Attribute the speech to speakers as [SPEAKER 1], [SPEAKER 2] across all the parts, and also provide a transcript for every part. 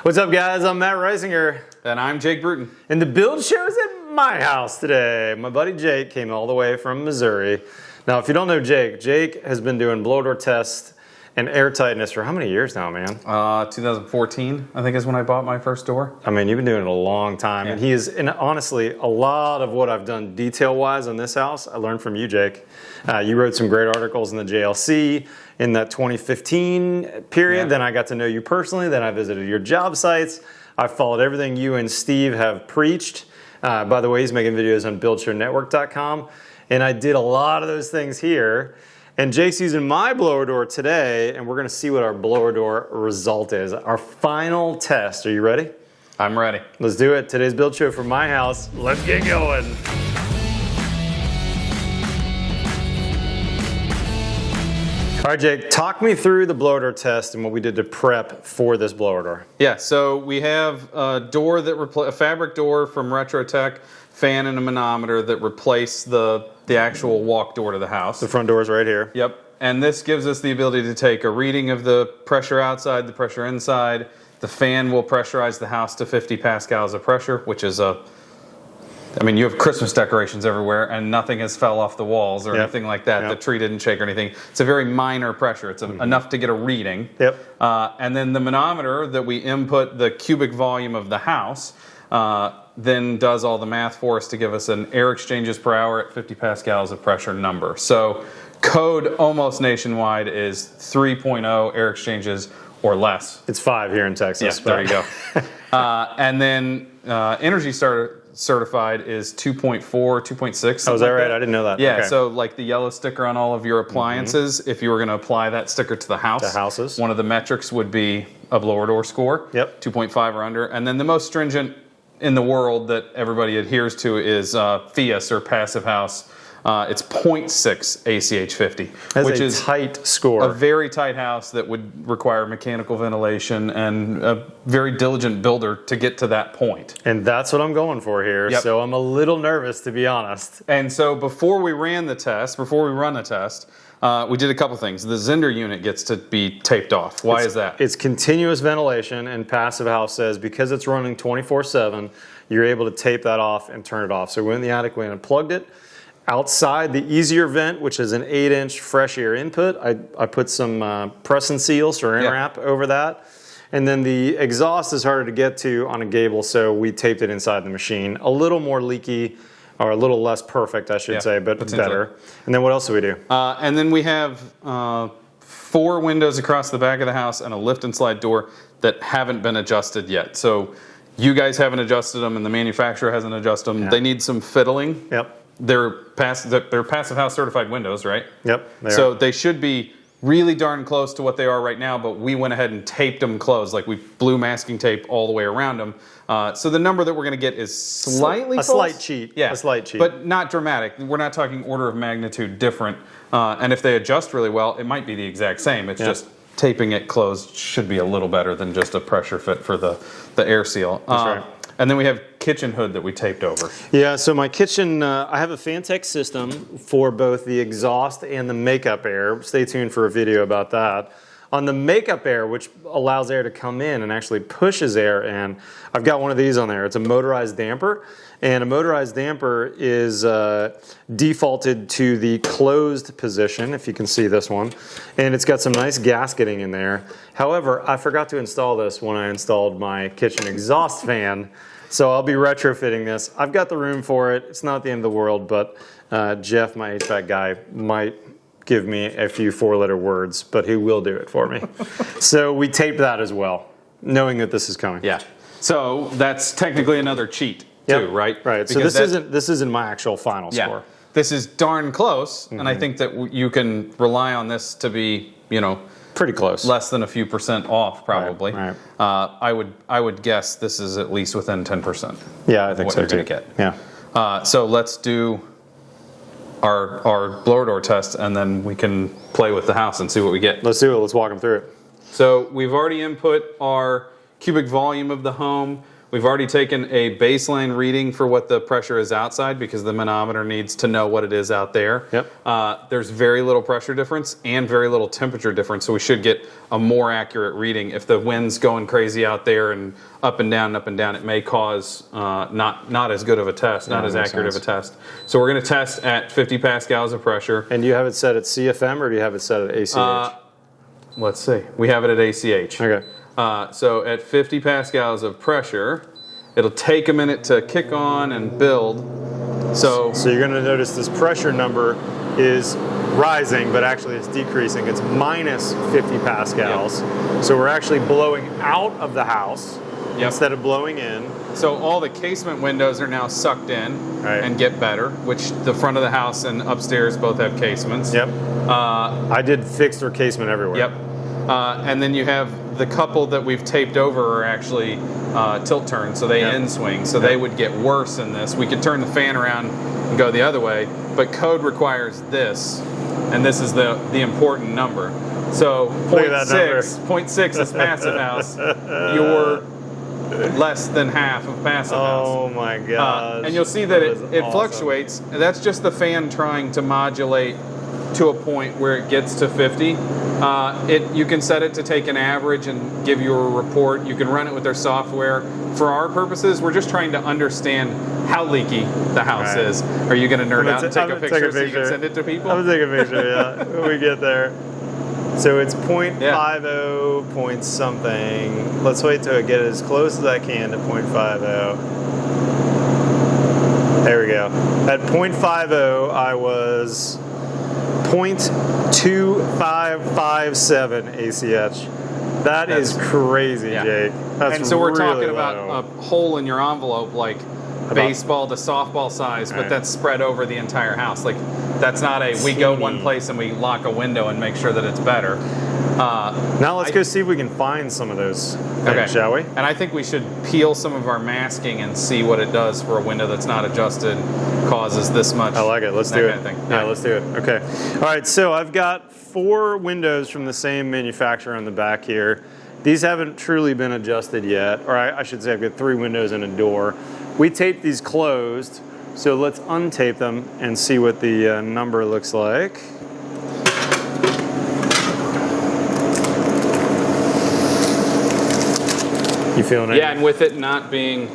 [SPEAKER 1] What's up, guys? I'm Matt Reisinger.
[SPEAKER 2] And I'm Jake Bruton.
[SPEAKER 1] And the build show's at my house today. My buddy Jake came all the way from Missouri. Now, if you don't know Jake, Jake has been doing blower door tests and air tightness for how many years now, man?
[SPEAKER 2] 2014, I think, is when I bought my first door.
[SPEAKER 1] I mean, you've been doing it a long time.
[SPEAKER 2] Yeah.
[SPEAKER 1] And he is, and honestly, a lot of what I've done detail-wise on this house, I learned from you, Jake. You wrote some great articles in the JLC in that 2015 period.
[SPEAKER 2] Yeah.
[SPEAKER 1] Then I got to know you personally. Then I visited your job sites. I followed everything you and Steve have preached. By the way, he's making videos on buildshownetwork.com. And I did a lot of those things here. And Jake's using my blower door today, and we're gonna see what our blower door result is. Our final test. Are you ready?
[SPEAKER 2] I'm ready.
[SPEAKER 1] Let's do it. Today's build show from my house. Let's get going. All right, Jake, talk me through the blower door test and what we did to prep for this blower door.
[SPEAKER 2] Yeah, so we have a door that a fabric door from RetroTech, fan and a manometer that replace the actual walk door to the house.
[SPEAKER 1] The front door is right here.
[SPEAKER 2] Yep, and this gives us the ability to take a reading of the pressure outside, the pressure inside. The fan will pressurize the house to 50 pascals of pressure, which is I mean, you have Christmas decorations everywhere and nothing has fell off the walls or anything like that.
[SPEAKER 1] Yep.
[SPEAKER 2] The tree didn't shake or anything. It's a very minor pressure. It's enough to get a reading.
[SPEAKER 1] Yep.
[SPEAKER 2] And then the manometer that we input the cubic volume of the house then does all the math for us to give us an air exchanges per hour at 50 pascals of pressure number. So code almost nationwide is 3.0 air exchanges or less.
[SPEAKER 1] It's 5 here in Texas.
[SPEAKER 2] Yeah, there you go. And then Energy Certified is 2.4, 2.6.
[SPEAKER 1] Oh, is that right? I didn't know that.
[SPEAKER 2] Yeah,
[SPEAKER 1] Okay.
[SPEAKER 2] so like the yellow sticker on all of your appliances, if you were going to apply that sticker to the house,
[SPEAKER 1] To houses.
[SPEAKER 2] one of the metrics would be a blower door score,
[SPEAKER 1] Yep.
[SPEAKER 2] 2.5 or under. And then the most stringent in the world that everybody adheres to is FIAS, or Passive House. It's 0.6 ACH50, which is
[SPEAKER 1] tight score.
[SPEAKER 2] a very tight house that would require mechanical ventilation and a very diligent builder to get to that point.
[SPEAKER 1] And that's what I'm going for here.
[SPEAKER 2] Yep.
[SPEAKER 1] So I'm a little nervous, to be honest.
[SPEAKER 2] And so before we run the test, we did a couple things. The Zender unit gets to be taped off. Why is that?
[SPEAKER 1] It's continuous ventilation, and Passive House says because it's running 24/7, you're able to tape that off and turn it off. So we went in the attic, we unplugged it. Outside the easier vent, which is an 8-inch fresh air input, I put some press and seal, saran wrap over that. And then the exhaust is harder to get to on a gable, so we taped it inside the machine. A little more leaky, or a little less perfect, I should say, but better. And then what else do we do?
[SPEAKER 2] And then we have 4 windows across the back of the house and a lift and slide door that haven't been adjusted yet. So you guys haven't adjusted them and the manufacturer hasn't adjusted them.
[SPEAKER 1] Yeah.
[SPEAKER 2] They need some fiddling.
[SPEAKER 1] Yep.
[SPEAKER 2] They're Passive House certified windows, right?
[SPEAKER 1] Yep.
[SPEAKER 2] So they should be really darn close to what they are right now, but we went ahead and taped them closed. Like we blew masking tape all the way around them. So the number that we're going to get is slightly
[SPEAKER 1] a
[SPEAKER 2] false.
[SPEAKER 1] slight cheat.
[SPEAKER 2] Yeah,
[SPEAKER 1] A slight cheat.
[SPEAKER 2] but not dramatic. We're not talking order of magnitude different. And if they adjust really well, it might be the exact same. It's just taping it closed should be a little better than just a pressure fit for the air seal.
[SPEAKER 1] That's right.
[SPEAKER 2] And then we have kitchen hood that we taped over.
[SPEAKER 1] Yeah, so my kitchen, I have a Fantech system for both the exhaust and the makeup air. Stay tuned for a video about that. On the makeup air, which allows air to come in and actually pushes air in, I've got one of these on there. It's a motorized damper, and a motorized damper is defaulted to the closed position, if you can see this one, and it's got some nice gasketing in there. However, I forgot to install this when I installed my kitchen exhaust fan, so I'll be retrofitting this. I've got the room for it. It's not the end of the world, but Jeff, my HVAC guy, might give me a few 4-letter words, but he will do it for me. So we taped that as well, knowing that this is coming.
[SPEAKER 2] Yeah. So that's technically another cheat too, right?
[SPEAKER 1] Right. So this isn't my actual final score.
[SPEAKER 2] This is darn close, and I think that you can rely on this to be,
[SPEAKER 1] pretty close.
[SPEAKER 2] Less than a few percent off, probably.
[SPEAKER 1] Right.
[SPEAKER 2] I would guess this is at least within 10%.
[SPEAKER 1] Yeah, I think
[SPEAKER 2] what
[SPEAKER 1] so
[SPEAKER 2] you're
[SPEAKER 1] too.
[SPEAKER 2] going to get.
[SPEAKER 1] Yeah.
[SPEAKER 2] So let's do our blower door test, and then we can play with the house and see what we get.
[SPEAKER 1] Let's do it. Let's walk them through it.
[SPEAKER 2] So we've already input our cubic volume of the home. We've already taken a baseline reading for what the pressure is outside because the manometer needs to know what it is out there.
[SPEAKER 1] Yep.
[SPEAKER 2] There's very little pressure difference and very little temperature difference, so we should get a more accurate reading. If the wind's going crazy out there and up and down, it may cause not as good of a test, not as accurate of a test. So we're going to test at 50 pascals of pressure.
[SPEAKER 1] And do you have it set at CFM or do you have it set at ACH?
[SPEAKER 2] Let's see. We have it at ACH.
[SPEAKER 1] Okay.
[SPEAKER 2] So at 50 pascals of pressure, it'll take a minute to kick on and build. So
[SPEAKER 1] you're going to notice this pressure number is rising, but actually it's decreasing. It's minus 50 pascals. Yep. So we're actually blowing out of the house instead of blowing in.
[SPEAKER 2] So all the casement windows are now sucked in and get better, which the front of the house and upstairs both have casements.
[SPEAKER 1] Yep. I did fixed or casement everywhere.
[SPEAKER 2] Yep. And then you have the couple that we've taped over are actually tilt turn, so they end swing, so they would get worse in this. We could turn the fan around and go the other way, but code requires this, and this is the important number. So 0.6 is passive house. You're less than half of passive house.
[SPEAKER 1] Oh my gosh.
[SPEAKER 2] And you'll see that it fluctuates. That's just the fan trying to modulate to a point where it gets to 50. You can set it to take an average and give you a report. You can run it with their software. For our purposes, we're just trying to understand how leaky the house is. Are you going to nerd out and take a picture so you can send it to people?
[SPEAKER 1] I'm going to take a picture, when we get there. So it's 0.50 point something. Let's wait till I get as close as I can to 0.50. There we go. At 0.50, I was 0.2557 ACH. That's crazy, Jake.
[SPEAKER 2] And so we're talking about a hole in your envelope, like baseball to softball size, but that's spread over the entire house. Like that's not we go one place and we lock a window and make sure that it's better.
[SPEAKER 1] Now let's go see if we can find some of those things, shall we?
[SPEAKER 2] And I think we should peel some of our masking and see what it does for a window that's not adjusted, causes this much.
[SPEAKER 1] I like it. Let's do it. Yeah, let's do it. Okay. All right, so I've got 4 windows from the same manufacturer on the back here. These haven't truly been adjusted yet, or I should say I've got 3 windows and a door. We taped these closed, so let's untape them and see what the number looks like. You feeling it?
[SPEAKER 2] Yeah, and with it not being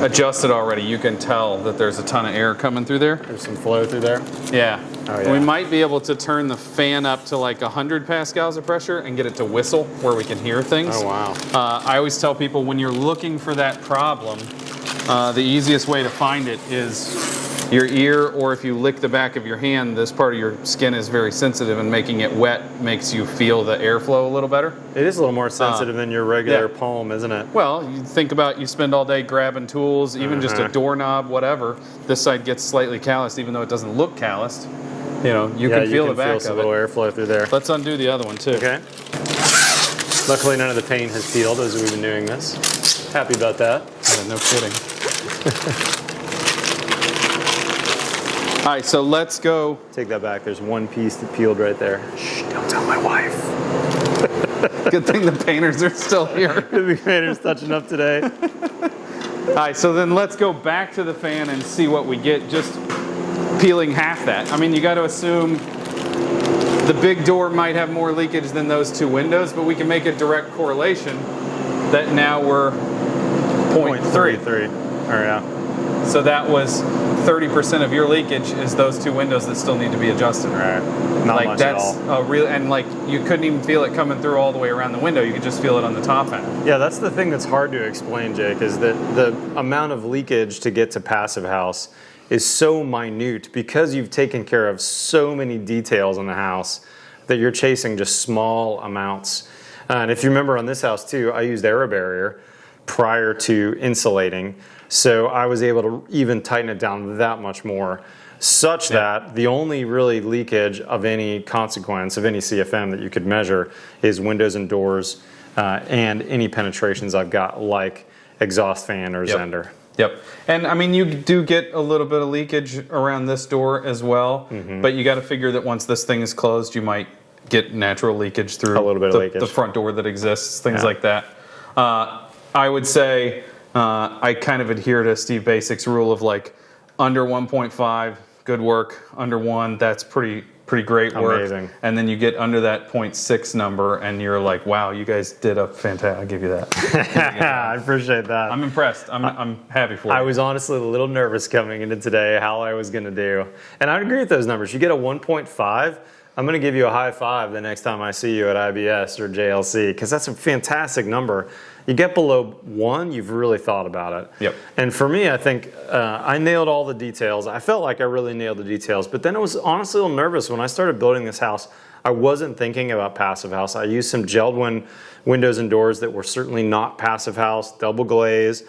[SPEAKER 2] adjusted already, you can tell that there's a ton of air coming through there.
[SPEAKER 1] There's some flow through there?
[SPEAKER 2] Yeah.
[SPEAKER 1] Oh, yeah.
[SPEAKER 2] We might be able to turn the fan up to like 100 pascals of pressure and get it to whistle where we can hear things.
[SPEAKER 1] Oh, wow.
[SPEAKER 2] I always tell people when you're looking for that problem, the easiest way to find it is your ear, or if you lick the back of your hand, this part of your skin is very sensitive, and making it wet makes you feel the airflow a little better.
[SPEAKER 1] It is a little more sensitive than your regular palm, isn't it?
[SPEAKER 2] Well, you think about, you spend all day grabbing tools, even just a doorknob, whatever. This side gets slightly calloused, even though it doesn't look calloused. You know, you can feel the back
[SPEAKER 1] feel
[SPEAKER 2] of
[SPEAKER 1] a little airflow through there.
[SPEAKER 2] Let's undo the other one too.
[SPEAKER 1] Okay. Luckily, none of the paint has peeled as we've been doing this. Happy about that.
[SPEAKER 2] Yeah, no kidding. All right, so let's go.
[SPEAKER 1] Take that back. There's one piece that peeled right there. Shh, don't tell my wife.
[SPEAKER 2] Good thing the painters are still here.
[SPEAKER 1] The painter's touching up today.
[SPEAKER 2] All right, so then let's go back to the fan and see what we get, just peeling half that. I mean, you got to assume the big door might have more leakage than those 2 windows, but we can make a direct correlation that now we're 0.33.
[SPEAKER 1] Oh, yeah.
[SPEAKER 2] So that was 30% of your leakage is those 2 windows that still need to be adjusted.
[SPEAKER 1] Right. Not much at all.
[SPEAKER 2] A real, and like you couldn't even feel it coming through all the way around the window. You could just feel it on the top end.
[SPEAKER 1] Yeah, that's the thing that's hard to explain, Jake, is that the amount of leakage to get to passive house is so minute because you've taken care of so many details in the house that you're chasing just small amounts. And if you remember on this house too, I used air barrier prior to insulating. So I was able to even tighten it down that much more, such that the only really leakage of any consequence, of any CFM that you could measure, is windows and doors and any penetrations I've got, like exhaust fan or Zender.
[SPEAKER 2] Yep. And I mean, you do get a little bit of leakage around this door as well, but you got to figure that once this thing is closed, you might get natural leakage through
[SPEAKER 1] a little bit of leakage.
[SPEAKER 2] The front door that exists, things like that. I would say I kind of adhere to Steve Basic's rule of like under 1.5, good work. Under 1, that's pretty great work.
[SPEAKER 1] Amazing.
[SPEAKER 2] And then you get under that 0.6 number, and you're like, wow, you guys did a fantastic. I'll give you that.
[SPEAKER 1] I appreciate that.
[SPEAKER 2] I'm impressed. I'm happy for you.
[SPEAKER 1] I was honestly a little nervous coming into today how I was going to do. And I agree with those numbers. You get a 1.5, I'm going to give you a high five the next time I see you at IBS or JLC, because that's a fantastic number. You get below 1, you've really thought about it.
[SPEAKER 2] Yep.
[SPEAKER 1] And for me, I think I nailed all the details. I felt like I really nailed the details, but then I was honestly a little nervous when I started building this house. I wasn't thinking about passive house. I used some gelled windows and doors that were certainly not passive house, double glaze.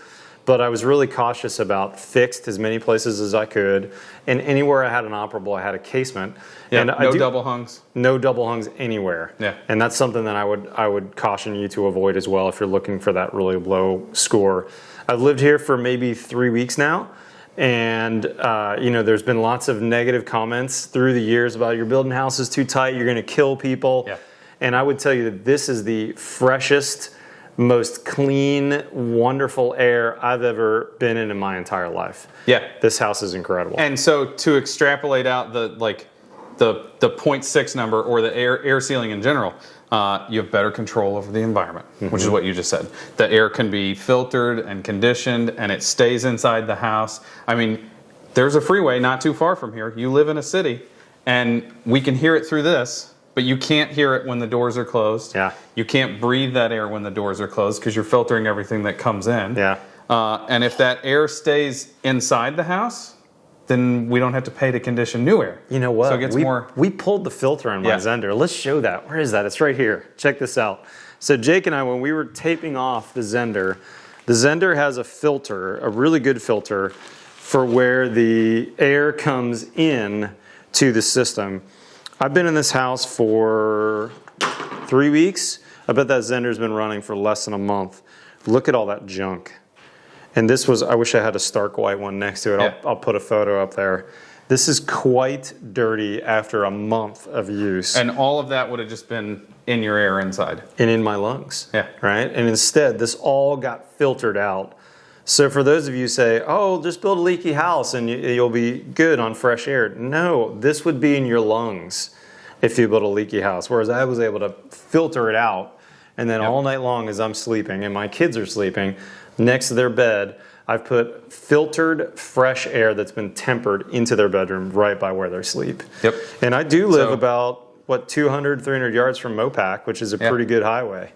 [SPEAKER 1] But I was really cautious about fixed as many places as I could. And anywhere I had an operable, I had a casement.
[SPEAKER 2] Yeah,
[SPEAKER 1] and
[SPEAKER 2] no double hungs.
[SPEAKER 1] No double hungs anywhere.
[SPEAKER 2] Yeah.
[SPEAKER 1] And that's something that I would caution you to avoid as well if you're looking for that really low score. I've lived here for maybe 3 weeks now. And, there's been lots of negative comments through the years about your building houses too tight, you're going to kill people.
[SPEAKER 2] Yeah.
[SPEAKER 1] And I would tell you that this is the freshest, most clean, wonderful air I've ever been in my entire life.
[SPEAKER 2] Yeah.
[SPEAKER 1] This house is incredible.
[SPEAKER 2] And so to extrapolate out the 0.6 number or the air sealing in general, you have better control over the environment, which is what you just said. The air can be filtered and conditioned, and it stays inside the house. I mean, there's a freeway not too far from here. You live in a city, and we can hear it through this, but you can't hear it when the doors are closed.
[SPEAKER 1] Yeah.
[SPEAKER 2] You can't breathe that air when the doors are closed because you're filtering everything that comes in.
[SPEAKER 1] Yeah.
[SPEAKER 2] And if that air stays inside the house, then we don't have to pay to condition new air.
[SPEAKER 1] You know what?
[SPEAKER 2] So it gets more.
[SPEAKER 1] We pulled the filter on my Zender. Let's show that. Where is that? It's right here. Check this out. So Jake and I, when we were taping off the Zender has a filter, a really good filter for where the air comes in to the system. I've been in this house for 3 weeks. I bet that Zender's been running for less than a month. Look at all that junk. And this was, I wish I had a stark white one next to it.
[SPEAKER 2] Yeah.
[SPEAKER 1] I'll put a photo up there. This is quite dirty after a month of use.
[SPEAKER 2] And all of that would have just been in your air inside.
[SPEAKER 1] And in my lungs.
[SPEAKER 2] Yeah.
[SPEAKER 1] Right? And instead, this all got filtered out. So for those of you who say, oh, just build a leaky house and you'll be good on fresh air. No, this would be in your lungs if you build a leaky house. Whereas I was able to filter it out. And then all night long as I'm sleeping and my kids are sleeping, next to their bed, I've put filtered fresh air that's been tempered into their bedroom right by where they sleep.
[SPEAKER 2] Yep.
[SPEAKER 1] And I do live about, 200, 300 yards from Mopac, which is a pretty good highway.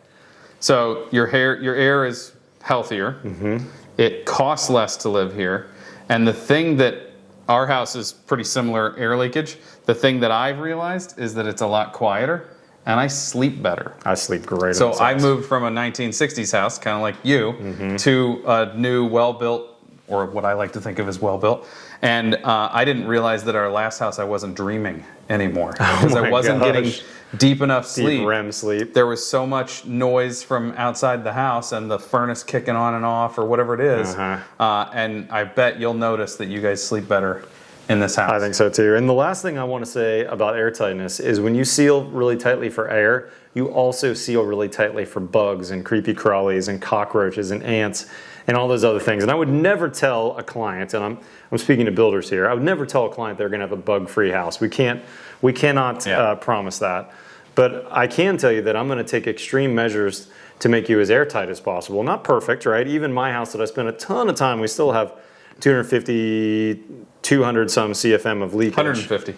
[SPEAKER 2] So your air is healthier. Mm-hmm. It costs less to live here. And the thing that our house is pretty similar air leakage. The thing that I've realized is that it's a lot quieter. And I sleep better.
[SPEAKER 1] I sleep great.
[SPEAKER 2] So I moved from a 1960s house, kind of like you, to a new well-built, or what I like to think of as well-built. And I didn't realize that our last house I wasn't dreaming anymore because I wasn't getting deep enough sleep.
[SPEAKER 1] Deep REM sleep.
[SPEAKER 2] There was so much noise from outside the house and the furnace kicking on and off or whatever it is. And I bet you'll notice that you guys sleep better in this house.
[SPEAKER 1] I think so too. And the last thing I want to say about airtightness is when you seal really tightly for air, you also seal really tightly for bugs and creepy crawlies and cockroaches and ants and all those other things. And I would never tell a client, and I'm speaking to builders here, I would never tell a client they're going to have a bug-free house. We cannot promise that. But I can tell you that I'm going to take extreme measures to make you as airtight as possible. Not perfect, right? Even my house that I spent a ton of time, we still have 250, 200 some CFM of leakage. 150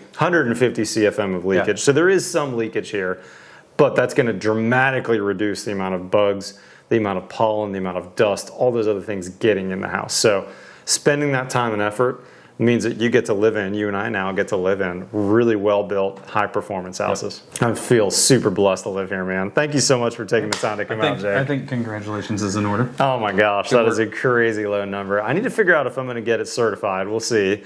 [SPEAKER 1] CFM of leakage. Yeah. So there is some leakage here, but that's going to dramatically reduce the amount of bugs, the amount of pollen, the amount of dust, all those other things getting in the house. So spending that time and effort means that you get to live in, you and I now get to live in really well-built, high-performance houses. Yep. I feel super blessed to live here, man. Thank you so much for taking the time to come out, Jake.
[SPEAKER 2] I think congratulations is in order.
[SPEAKER 1] Oh my gosh, that is a crazy low number. I need to figure out if I'm going to get it certified. We'll see.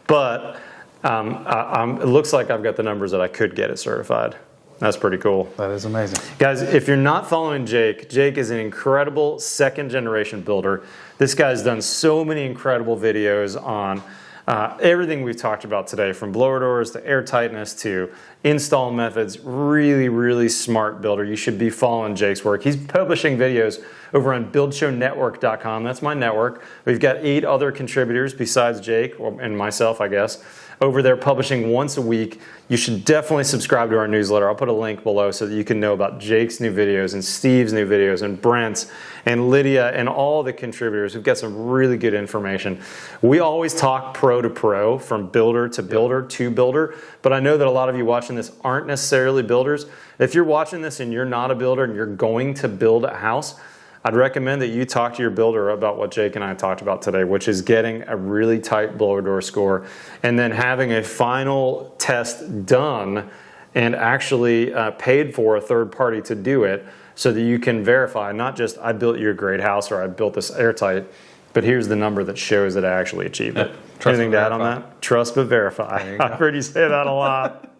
[SPEAKER 1] But it looks like I've got the numbers that I could get it certified. That's pretty cool.
[SPEAKER 2] That is amazing.
[SPEAKER 1] Guys, if you're not following Jake, Jake is an incredible second-generation builder. This guy's done so many incredible videos on Everything we've talked about today, from blower doors to air tightness to install methods, really, really smart builder. You should be following Jake's work. He's publishing videos over on buildshownetwork.com. That's my network. We've got 8 other contributors besides Jake and myself, I guess, over there publishing once a week. You should definitely subscribe to our newsletter. I'll put a link below so that you can know about Jake's new videos and Steve's new videos and Brent's and Lydia and all the contributors. We've got some really good information. We always talk pro to pro, from builder to builder to builder, but I know that a lot of you watching this aren't necessarily builders. If you're watching this and you're not a builder and you're going to build a house, I'd recommend that you talk to your builder about what Jake and I talked about today, which is getting a really tight blower door score and then having a final test done and actually paid for a third party to do it, so that you can verify, not just I built you a great house or I built this airtight, but here's the number that shows that I actually achieved it. Anything to add on that? Trust but verify. I've heard you say that a lot.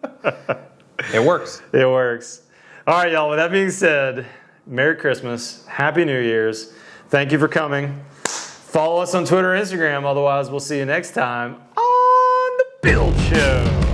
[SPEAKER 2] It works.
[SPEAKER 1] It works. All right, y'all, with that being said, Merry Christmas, Happy New Year's. Thank you for coming. Follow us on Twitter and Instagram. Otherwise, we'll see you next time on The Build Show.